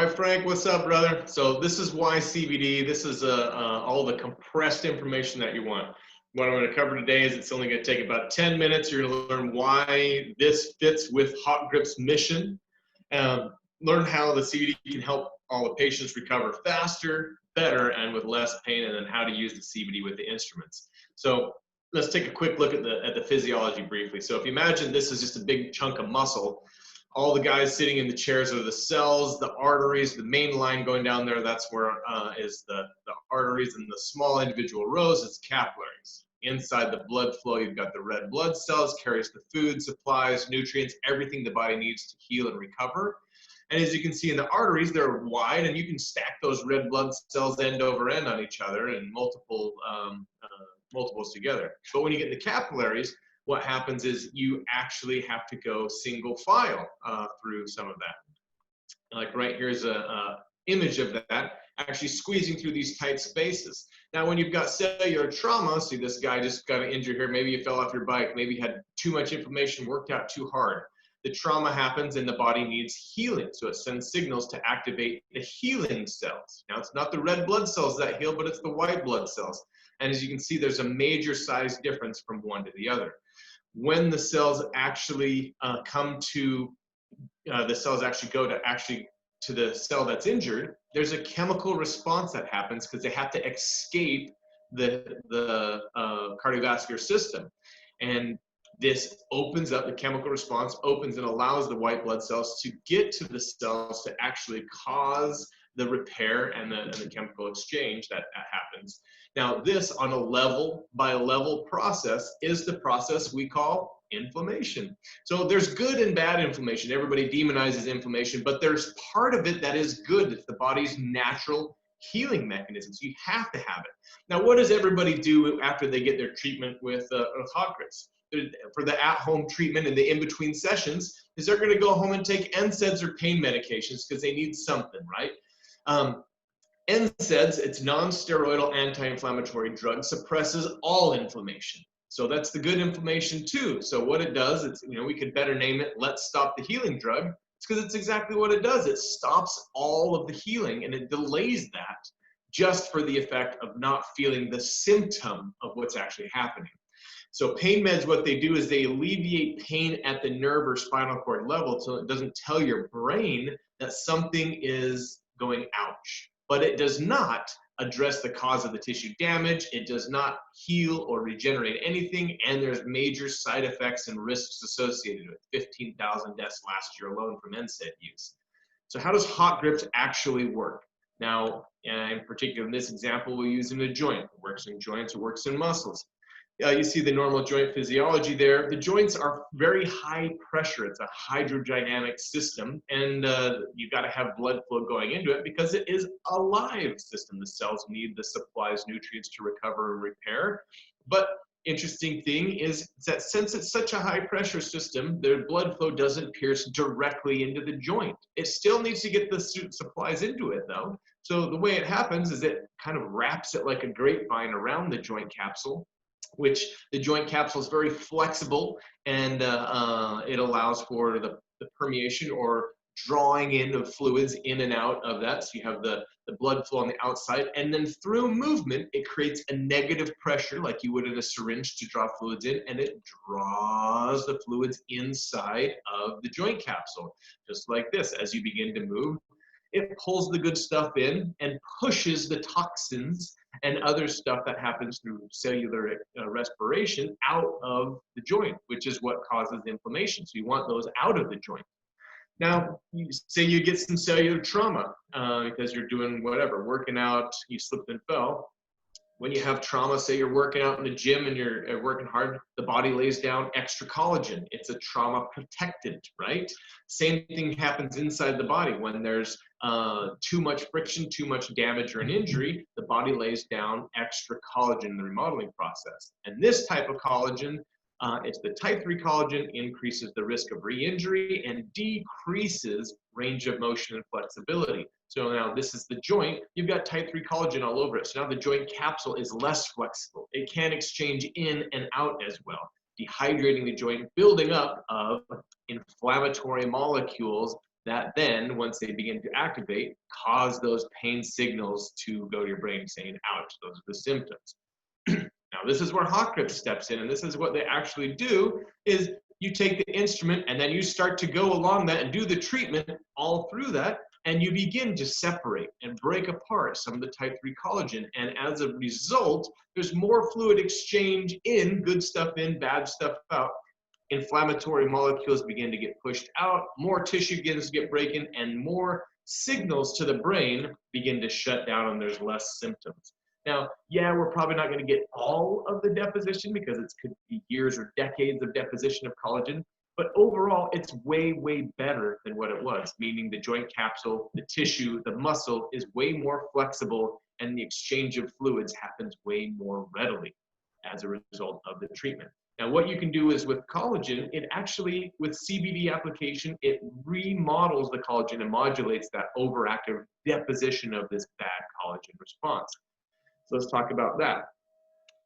right, Frank, what's up, brother? So this is why CBD. This is all the compressed information that you want. What I'm going to cover today is it's only going to take about 10 minutes. You're going to learn why this fits with Hawkgrips' mission. Learn how the CBD can help all the patients recover faster, better, and with less pain, and then how to use the CBD with the instruments. So let's take a quick look at the physiology briefly. So if you imagine this is just a big chunk of muscle, all the guys sitting in the chairs are the cells, the arteries, the main line going down there, that's where is the arteries, and the small individual rows is capillaries. Inside the blood flow, you've got the red blood cells, carries the food, supplies, nutrients, everything the body needs to heal and recover. And as you can see in the arteries, they're wide, and you can stack those red blood cells end over end on each other and multiples together. But when you get the capillaries, what happens is you actually have to go single file through some of that. Like right here's a image of that, actually squeezing through these tight spaces. Now, when you've got cellular trauma, see this guy just got an injury here, maybe you fell off your bike, maybe you had too much inflammation, worked out too hard. The trauma happens and the body needs healing, so it sends signals to activate the healing cells. Now, it's not the red blood cells that heal, but it's the white blood cells. And as you can see, there's a major size difference from one to the other. When the cells actually go to the cell that's injured, there's a chemical response that happens because they have to escape the cardiovascular system. And this opens up, the chemical response opens and allows the white blood cells to get to the cells to actually cause the repair and the chemical exchange that happens. Now, this on a level by level process is the process we call inflammation. So there's good and bad inflammation. Everybody demonizes inflammation, but there's part of it that is good. It's the body's natural healing mechanism. So you have to have it. Now, what does everybody do after they get their treatment with Hawkgrips? For the at-home treatment and the in-between sessions, is they're going to go home and take NSAIDs or pain medications because they need something, right? NSAIDs, it's non-steroidal anti-inflammatory drug, suppresses all inflammation. So that's the good inflammation too. So what it does, it's, we could better name it, let's stop the healing drug. It's because it's exactly what it does. It stops all of the healing and it delays that just for the effect of not feeling the symptom of what's actually happening. So pain meds, what they do is they alleviate pain at the nerve or spinal cord level so it doesn't tell your brain that something is going ouch. But it does not address the cause of the tissue damage. It does not heal or regenerate anything, and there's major side effects and risks associated with 15,000 deaths last year alone from NSAID use. So how does Hawkgrips actually work? Now, in particular, in this example, we'll use in a joint. It works in joints, it works in muscles. You see the normal joint physiology there. The joints are very high pressure. It's a hydrodynamic system, and you've got to have blood flow going into it because it is a live system. The cells need the supplies, nutrients to recover and repair. But interesting thing is that since it's such a high pressure system, the blood flow doesn't pierce directly into the joint. It still needs to get the supplies into it though. So the way it happens is it kind of wraps it like a grapevine around the joint capsule, which the joint capsule is very flexible, and it allows for the permeation or drawing in of fluids in and out of that. So you have the blood flow on the outside, and then through movement, it creates a negative pressure like you would in a syringe to draw fluids in, and it draws the fluids inside of the joint capsule, just like this. As you begin to move, it pulls the good stuff in and pushes the toxins and other stuff that happens through cellular respiration out of the joint, which is what causes inflammation. So you want those out of the joint. Now, say you get some cellular trauma because you're doing whatever, working out, you slipped and fell. When you have trauma, say you're working out in the gym and you're working hard, the body lays down extra collagen. It's a trauma protectant, right? Same thing happens inside the body. When there's too much friction, too much damage or an injury, the body lays down extra collagen in the remodeling process. And this type of collagen, it's the type 3 collagen, increases the risk of re-injury and decreases range of motion and flexibility. So now this is the joint, you've got type 3 collagen all over it. So now the joint capsule is less flexible. It can't exchange in and out as well, dehydrating the joint, building up of inflammatory molecules that then, once they begin to activate, cause those pain signals to go to your brain saying, ouch, those are the symptoms. Now, this is where Hawkgrips steps in, and this is what they actually do, is you take the instrument and then you start to go along that and do the treatment all through that, and you begin to separate and break apart some of the type 3 collagen. And as a result, there's more fluid exchange in, good stuff in, bad stuff out. Inflammatory molecules begin to get pushed out, more tissue begins to get breaking, and more signals to the brain begin to shut down, and there's less symptoms. Now, yeah, we're probably not going to get all of the deposition because it could be years or decades of deposition of collagen, but overall, it's way, way better than what it was, meaning the joint capsule, the tissue, the muscle is way more flexible, and the exchange of fluids happens way more readily as a result of the treatment. Now, what you can do is with collagen, it actually, with CBD application, it remodels the collagen and modulates that overactive deposition of this bad collagen response. So let's talk about that.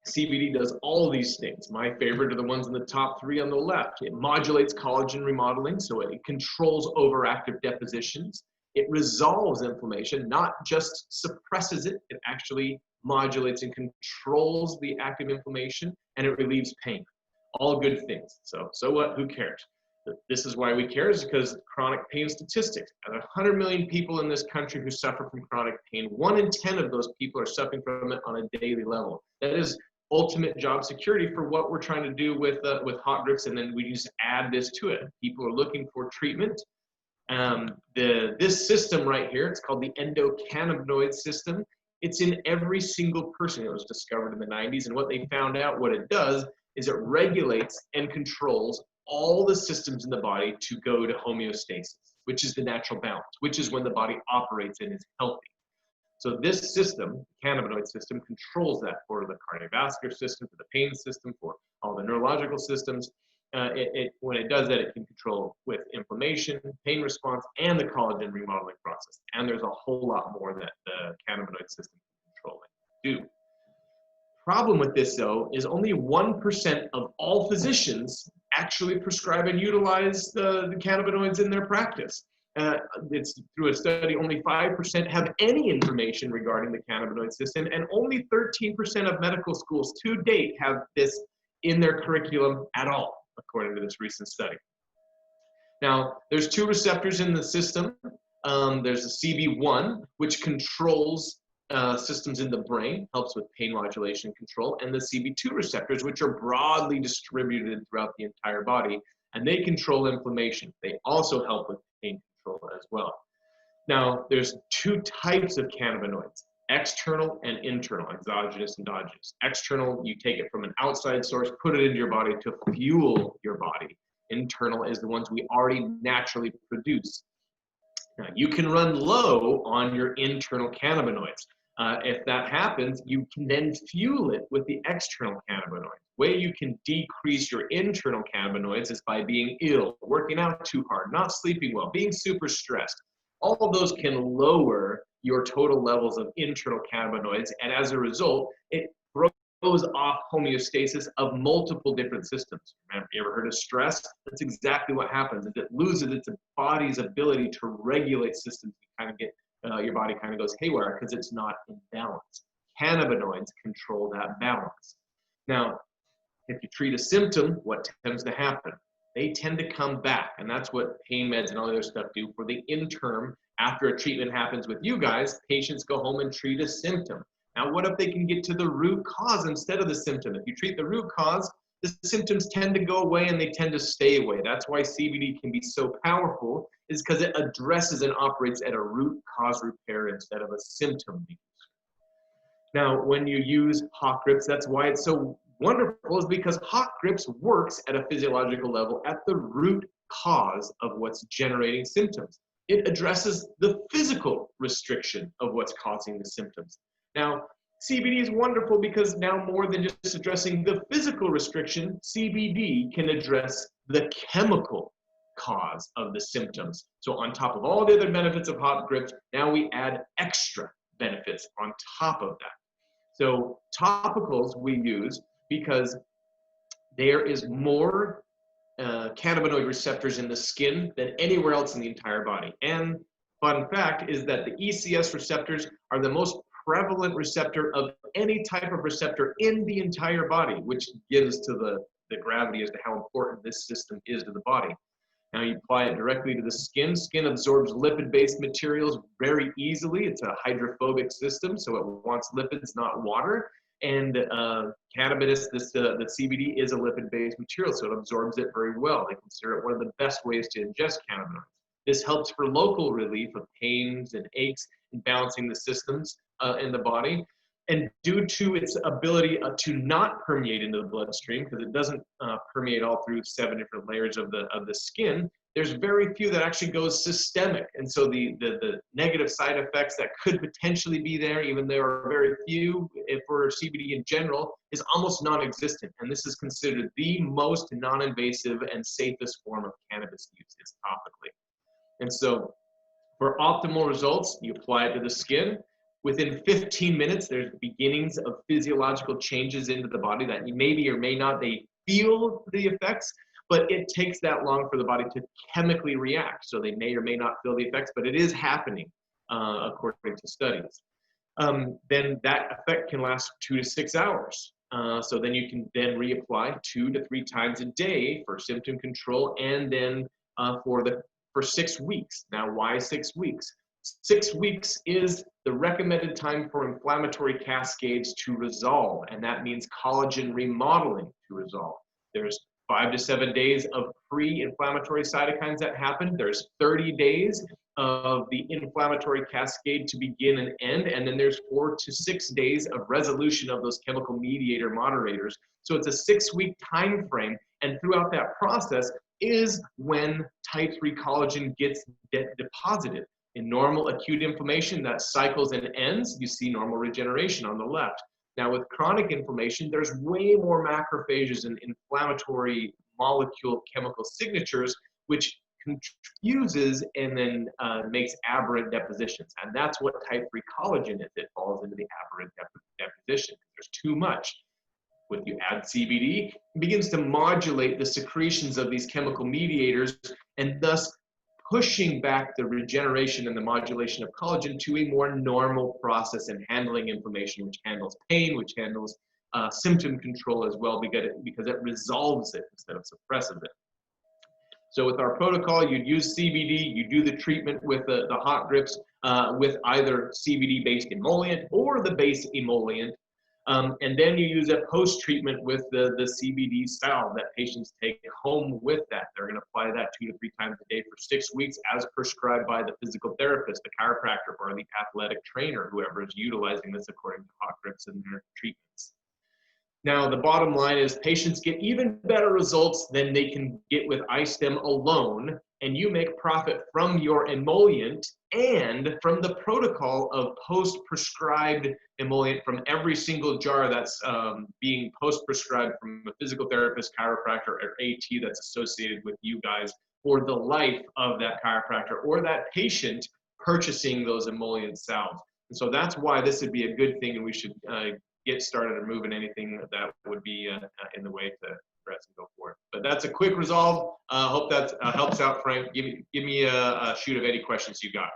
CBD does all these things. My favorite are the ones in the top 3 on the left. It modulates collagen remodeling, so it controls overactive depositions. It resolves inflammation, not just suppresses it. It actually modulates and controls the active inflammation, and it relieves pain. All good things. So what? Who cares? This is why we care, is because chronic pain statistics. There are 100 million people in this country who suffer from chronic pain. 1 in 10 of those people are suffering from it on a daily level. That is ultimate job security for what we're trying to do with Hawkgrips, and then we just add this to it. People are looking for treatment. This system right here, it's called the endocannabinoid system. It's in every single person. It was discovered in the 90s, and what they found out, what it does is it regulates and controls all the systems in the body to go to homeostasis, which is the natural balance, which is when the body operates and is healthy. So this system, the cannabinoid system, controls that for the cardiovascular system, for the pain system, for all the neurological systems. When it does that, it can control with inflammation, pain response, and the collagen remodeling process. And there's a whole lot more that the cannabinoid system can control and do. Problem with this, though, is only 1% of all physicians actually prescribe and utilize the cannabinoids in their practice. It's through a study, only 5% have any information regarding the cannabinoid system, and only 13% of medical schools to date have this in their curriculum at all, according to this recent study. Now, there's 2 receptors in the system. There's the CB1, which controls systems in the brain, helps with pain modulation control, and the CB2 receptors, which are broadly distributed throughout the entire body, and they control inflammation. They also help with pain control as well. Now, there's 2 types of cannabinoids, external and internal, exogenous, endogenous. External, you take it from an outside source, put it into your body to fuel your body. Internal is the ones we already naturally produce. Now, you can run low on your internal cannabinoids. If that happens, you can then fuel it with the external cannabinoids. The way you can decrease your internal cannabinoids is by being ill, working out too hard, not sleeping well, being super stressed. All of those can lower your total levels of internal cannabinoids, and as a result, it throws off homeostasis of multiple different systems. Remember, you ever heard of stress? That's exactly what happens. Is it loses its body's ability to regulate systems. You kind of get your body kind of goes haywire because it's not in balance. Cannabinoids control that balance. Now, if you treat a symptom, what tends to happen? They tend to come back, and that's what pain meds and all the other stuff do. For the interim, after a treatment happens with you guys, patients go home and treat a symptom. Now, what if they can get to the root cause instead of the symptom? If you treat the root cause, the symptoms tend to go away and they tend to stay away. That's why CBD can be so powerful, is because it addresses and operates at a root cause repair instead of a symptom. Now, when you use Hawkgrips, that's why it's so wonderful, is because Hawkgrips works at a physiological level at the root cause of what's generating symptoms. It addresses the physical restriction of what's causing the symptoms. Now, CBD is wonderful because now more than just addressing the physical restriction, CBD can address the chemical cause of the symptoms. So on top of all the other benefits of Hawkgrips, now we add extra benefits on top of that. So topicals we use because there is more cannabinoid receptors in the skin than anywhere else in the entire body. And fun fact is that the ECS receptors are the most prevalent receptor of any type of receptor in the entire body, which gives to the gravity as to how important this system is to the body. Now you apply it directly to the skin. Skin absorbs lipid-based materials very easily. It's a hydrophobic system, so it wants lipids, not water. And cannabis, the CBD, is a lipid-based material, so it absorbs it very well. They consider it one of the best ways to ingest cannabinoids. This helps for local relief of pains and aches and balancing the systems in the body. And due to its ability to not permeate into the bloodstream, because it doesn't permeate all through 7 different layers of the skin, there's very few that actually goes systemic. And so the negative side effects that could potentially be there, even there are very few for CBD in general, is almost non-existent. And this is considered the most non-invasive and safest form of cannabis use is topically. And so for optimal results, you apply it to the skin. Within 15 minutes, there's beginnings of physiological changes into the body that you maybe or may not, they feel the effects, but it takes that long for the body to chemically react. So they may or may not feel the effects, but it is happening according to studies. Then that effect can last 2 to 6 hours. So then you can then reapply 2 to 3 times a day for symptom control, and then for 6 weeks. Now, why 6 weeks? 6 weeks is the recommended time for inflammatory cascades to resolve, and that means collagen remodeling to resolve. There's 5 to 7 days of pre-inflammatory cytokines that happen. There's 30 days of the inflammatory cascade to begin and end, and then there's 4 to 6 days of resolution of those chemical mediator moderators. So it's a 6-week time frame, and throughout that process is when type 3 collagen gets deposited. In normal acute inflammation that cycles and ends, you see normal regeneration on the left. Now with chronic inflammation, there's way more macrophages and inflammatory molecule chemical signatures, which confuses and then makes aberrant depositions. And that's what type 3 collagen is. It falls into the aberrant deposition. There's too much. When you add CBD, it begins to modulate the secretions of these chemical mediators, and thus pushing back the regeneration and the modulation of collagen to a more normal process in handling inflammation, which handles pain, which handles symptom control as well, because it resolves it instead of suppresses it. So with our protocol, you'd use CBD, you do the treatment with the Hawkgrips with either CBD-based emollient or the base emollient. And then you use a post-treatment with the CBD salve that patients take home with that. They're going to apply that 2 to 3 times a day for 6 weeks as prescribed by the physical therapist, the chiropractor, or the athletic trainer, whoever is utilizing this according to Hawkgrips in their treatments. Now, the bottom line is patients get even better results than they can get with iStem alone, and you make profit from your emollient and from the protocol of post-prescribed emollient from every single jar that's being post-prescribed from a physical therapist, chiropractor, or AT that's associated with you guys for the life of that chiropractor or that patient purchasing those emollient salves. And so that's why this would be a good thing, and we should get started removing anything that would be in the way to progress and go forward. But that's a quick resolve. Hope that helps out, Frank. Give me a shoot of any questions you got.